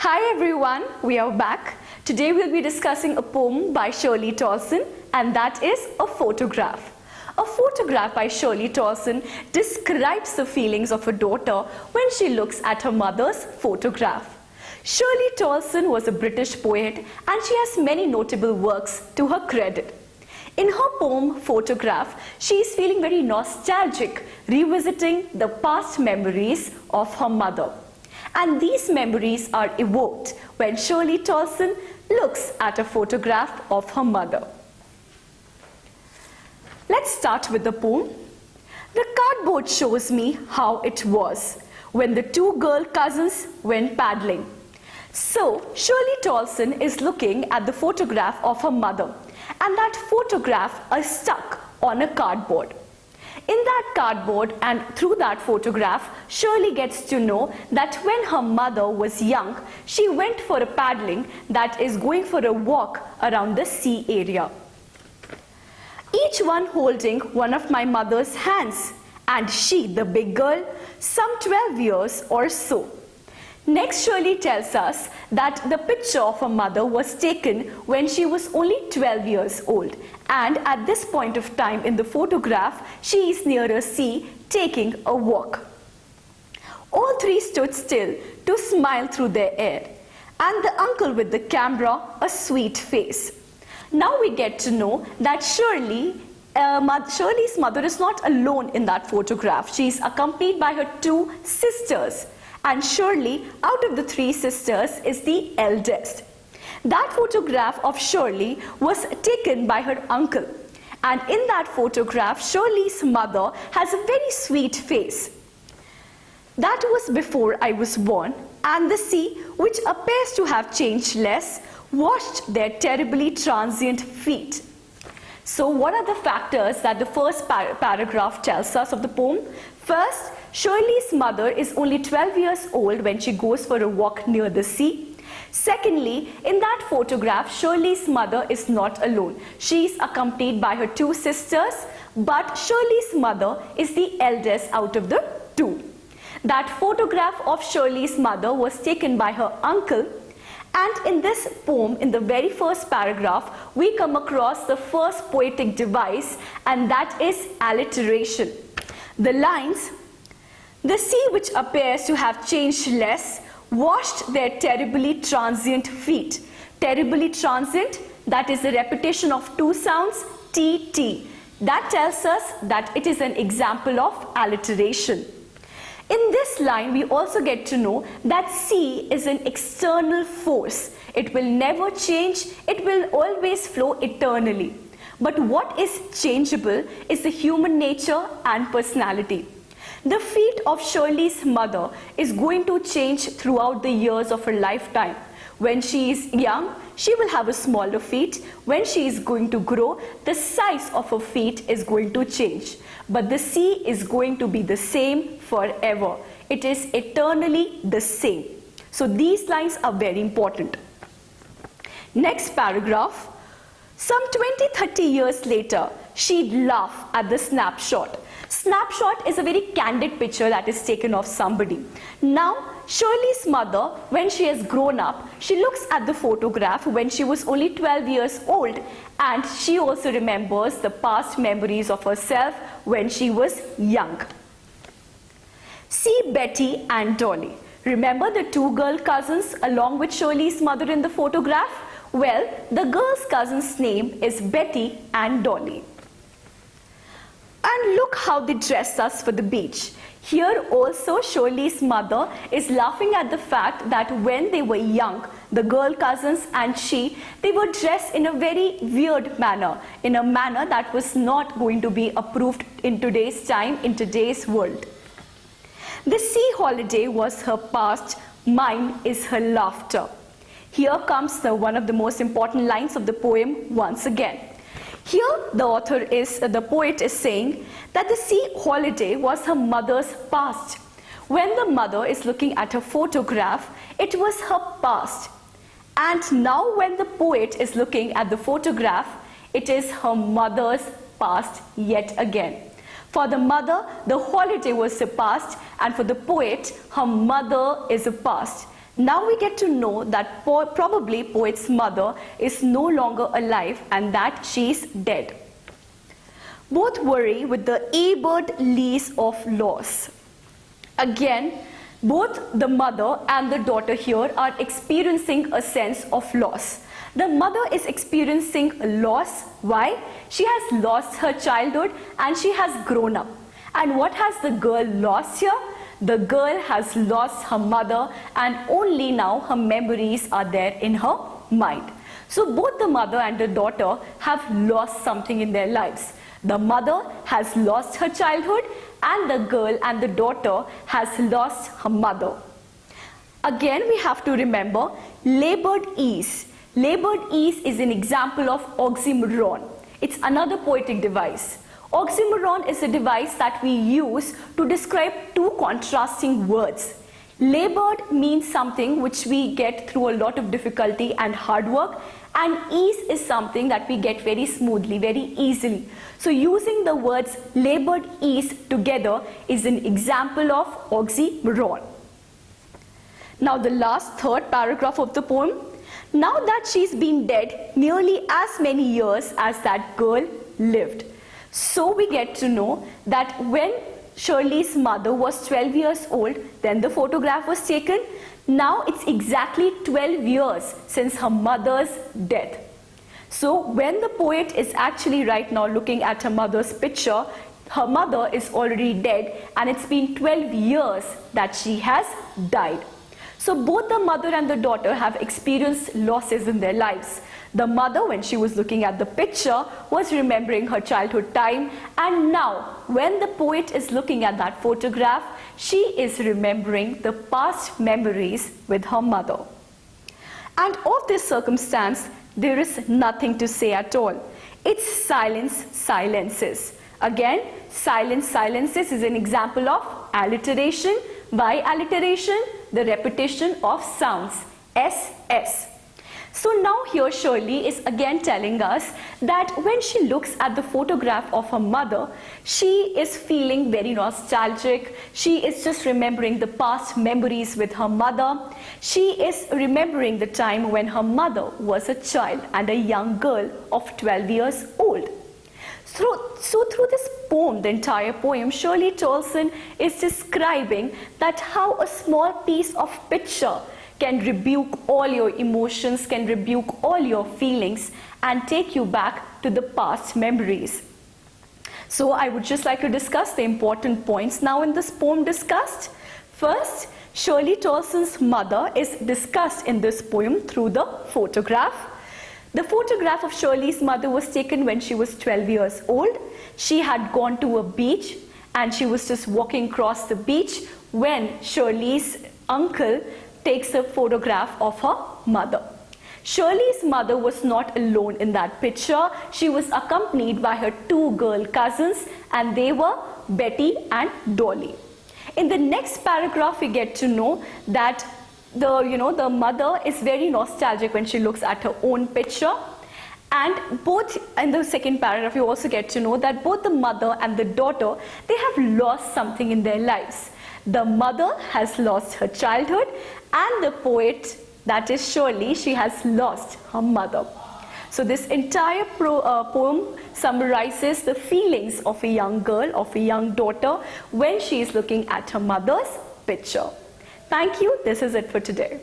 Hi everyone, we are back. Today we'll be discussing a poem by Shirley Tolson, and that is A Photograph. A photograph by Shirley Tolson describes the feelings of a daughter when she looks at her mother's photograph. Shirley Tolson was a British poet and she has many notable works to her credit. In her poem Photograph, she is feeling very nostalgic, revisiting the past memories of her mother. And these memories are evoked when Shirley Tolson looks at a photograph of her mother. Let's start with the poem. The cardboard shows me how it was when the two girl cousins went paddling. So, Shirley Tolson is looking at the photograph of her mother, and that photograph is stuck on a cardboard. In that cardboard and through that photograph, Shirley gets to know that when her mother was young, she went for a paddling, that is going for a walk around the sea area. Each one holding one of my mother's hands, and she, the big girl, some 12 years or so. Next, Shirley tells us that the picture of her mother was taken when she was only 12 years old, and at this point of time in the photograph, she is near a sea taking a walk. All three stood still to smile through their air, and the uncle with the camera, a sweet face. Now we get to know that Shirley's mother is not alone in that photograph. She is accompanied by her two sisters. And Shirley, out of the three sisters, is the eldest. That photograph of Shirley was taken by her uncle. And in that photograph, Shirley's mother has a very sweet face. That was before I was born, and the sea, which appears to have changed less, washed their terribly transient feet. So what are the factors that the first paragraph tells us of the poem? First, Shirley's mother is only 12 years old when she goes for a walk near the sea. Secondly, in that photograph, Shirley's mother is not alone. She is accompanied by her two sisters, but Shirley's mother is the eldest out of the two. That photograph of Shirley's mother was taken by her uncle. And in this poem, in the very first paragraph, we come across the first poetic device, and that is alliteration. The lines, "The sea which appears to have changed less, washed their terribly transient feet." Terribly transient, that is the repetition of two sounds, T, T. That tells us that it is an example of alliteration. In this line, we also get to know that sea is an external force. It will never change, it will always flow eternally. But what is changeable is the human nature and personality. The feet of Shirley's mother is going to change throughout the years of her lifetime. When she is young, she will have a smaller feet. When she is going to grow, the size of her feet is going to change. But the sea is going to be the same forever. It is eternally the same. So these lines are very important. Next paragraph. Some 20-30 years later, she'd laugh at the snapshot. Snapshot is a very candid picture that is taken of somebody. Now, Shirley's mother, when she has grown up, she looks at the photograph when she was only 12 years old, and she also remembers the past memories of herself when she was young. See Betty and Dolly. Remember the two girl cousins along with Shirley's mother in the photograph? Well, the girl's cousin's name is Betty and Dolly. And look how they dress us for the beach. Here also Shirley's mother is laughing at the fact that when they were young, the girl cousins and she, they were dressed in a very weird manner, in a manner that was not going to be approved in today's time, in today's world. The sea holiday was her past, mine is her laughter. Here comes one of the most important lines of the poem once again. Here the poet is saying that the sea holiday was her mother's past. When the mother is looking at her photograph, it was her past. And now when the poet is looking at the photograph, it is her mother's past yet again. For the mother, the holiday was a past, and for the poet, her mother is a past. Now we get to know that probably poet's mother is no longer alive and that she's dead. Both worry with the A-bird lease of loss. Again, both the mother and the daughter here are experiencing a sense of loss. The mother is experiencing loss. Why? She has lost her childhood and she has grown up. And what has the girl lost here? The girl has lost her mother and only now her memories are there in her mind. So both the mother and the daughter have lost something in their lives. The mother has lost her childhood and the girl and the daughter has lost her mother. Again, we have to remember labored ease. Labored ease is an example of oxymoron. It's another poetic device. Oxymoron is a device that we use to describe two contrasting words. Labored means something which we get through a lot of difficulty and hard work, and ease is something that we get very smoothly, very easily. So using the words labored ease together is an example of oxymoron. Now the last third paragraph of the poem. Now that she's been dead nearly as many years as that girl lived. So we get to know that when Shirley's mother was 12 years old, then the photograph was taken. Now it's exactly 12 years since her mother's death. So when the poet is actually right now looking at her mother's picture, her mother is already dead and it's been 12 years that she has died. So both the mother and the daughter have experienced losses in their lives. The mother, when she was looking at the picture, was remembering her childhood time, and now when the poet is looking at that photograph, she is remembering the past memories with her mother. And of this circumstance, there is nothing to say at all. It's silence silences. Again, silence silences is an example of alliteration. By alliteration, the repetition of sounds, SS. So now here Shirley is again telling us that when she looks at the photograph of her mother, she is feeling very nostalgic. She is just remembering the past memories with her mother. She is remembering the time when her mother was a child and a young girl of 12 years old. So through this poem, the entire poem, Shirley Tolson is describing that how a small piece of picture can rebuke all your emotions, can rebuke all your feelings and take you back to the past memories. So I would just like to discuss the important points now in this poem discussed. First, Shirley Tolson's mother is discussed in this poem through the photograph. The photograph of Shirley's mother was taken when she was 12 years old. She had gone to a beach and she was just walking across the beach when Shirley's uncle takes a photograph of her mother. Shirley's mother was not alone in that picture. She was accompanied by her two girl cousins and they were Betty and Dolly. In the next paragraph, we get to know that the mother is very nostalgic when she looks at her own picture. And both in the second paragraph, you also get to know that both the mother and the daughter, they have lost something in their lives. The mother has lost her childhood and the poet, that is Shirley, she has lost her mother. So this entire poem summarizes the feelings of a young girl, of a young daughter when she is looking at her mother's picture. Thank you. This is it for today.